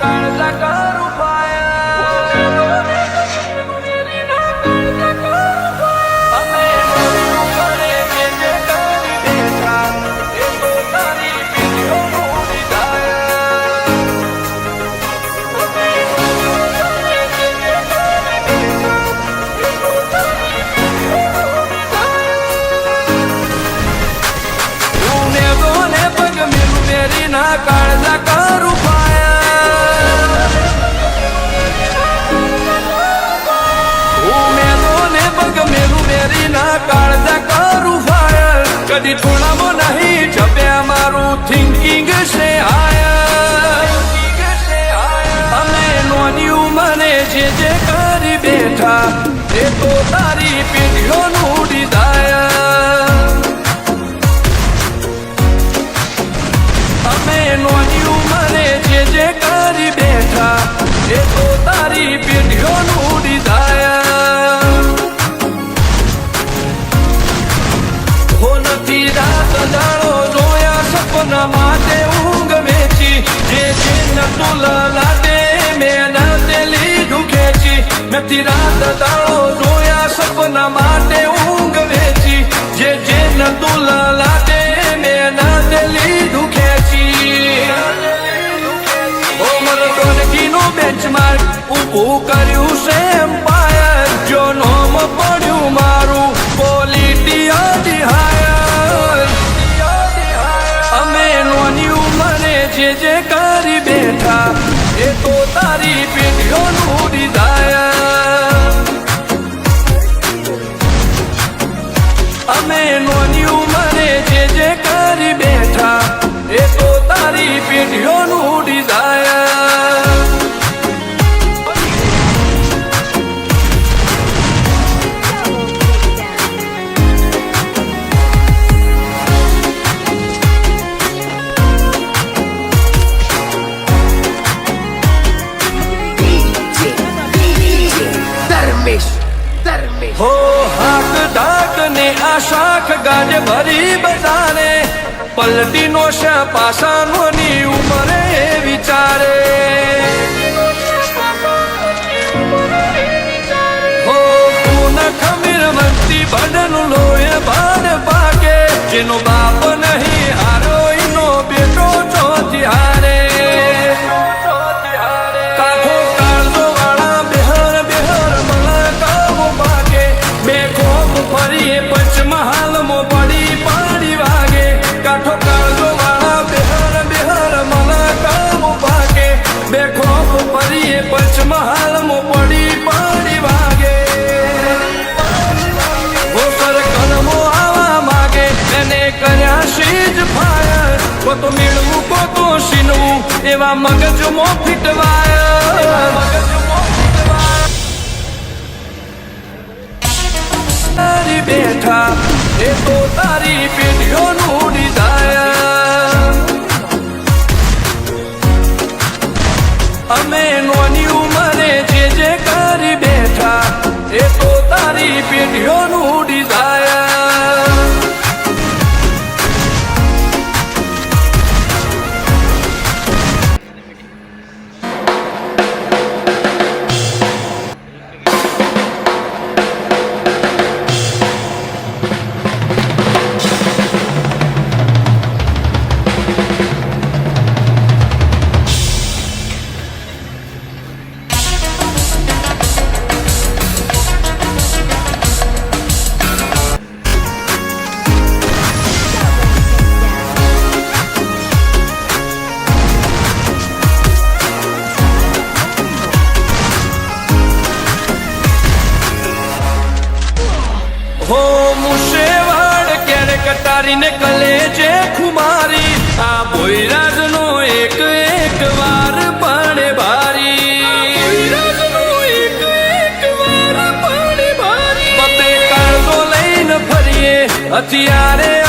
કાળજા કરું ફાયર કદી થોડામાં નહીં જપ્યા મારું થિંકિંગ છે અમે નોની ઉંમરે જે કરી બેઠા એ તો તારી પેઢીઓનું ડિઝાયર અમે નોની ઉંમરે જે કરી બેઠા એ તો તારી પેઢીઓનું ડિઝાયર નથી રાત દાડો જોયા સપના માટે ઊંઘ વેચી જે નતું લાટે મેં તે લીધું ખેંચી નથી રાત દાડો જોયા સપના માટે ઊંઘ વેચી જે નતું લાટે મેં તે લીધું ખેંચી ટોનકીનું બેન્ચમાર્ક ઊભું કર્યું છે એમ્પાયર જો નોમ પડ્યું મારું ક્વોલિટી હાયર અમે નોની ઉંમરે જે કરી બેઠા એ તો તારી પેઢીઓનું ડિઝાયર અમે નોની ઉંમરે જે કરી બેઠા એ તો તારી પેઢીઓનું ડિઝાયર હો હાક ડાક ને આ શાખ ગાજે ભરી બધાને પલટી નો છે પાસાનો ની ઉંમરે વિચારે હો પૂન ખમીર મંતી બડન લોય બાર પાકે જેનો બાપ નહીં હારો એનો બેટો ચોથી હારે પંચમહાલમાં પડી પાડી વાગે કાઠો કાળજો વાળા બેહર મને કામ પાકે બે ખોફ પડીએ પંચમહાલમાં પડી પાડી વાગે હોસર કલમો આવા માગે એને કર્યા શીજ ફાયર કોતો મેળવું કોતો સીનવું એવા મગજમાં ફીટવાય તારી બેઠા એ તો તારી પેઢીઓનું ડિઝાયર અમે નોની ઉંમરે જે કરી બેઠા એ તો તારી પેઢીઓનું ડિઝાયર હો મુશેવાડ ક્યારે કટારીને કલેજે ખુમારી આ ભોયરાજનો એક વાર પાડે ભારી પતે કાળજો લઈને ફરીએ હથિયારે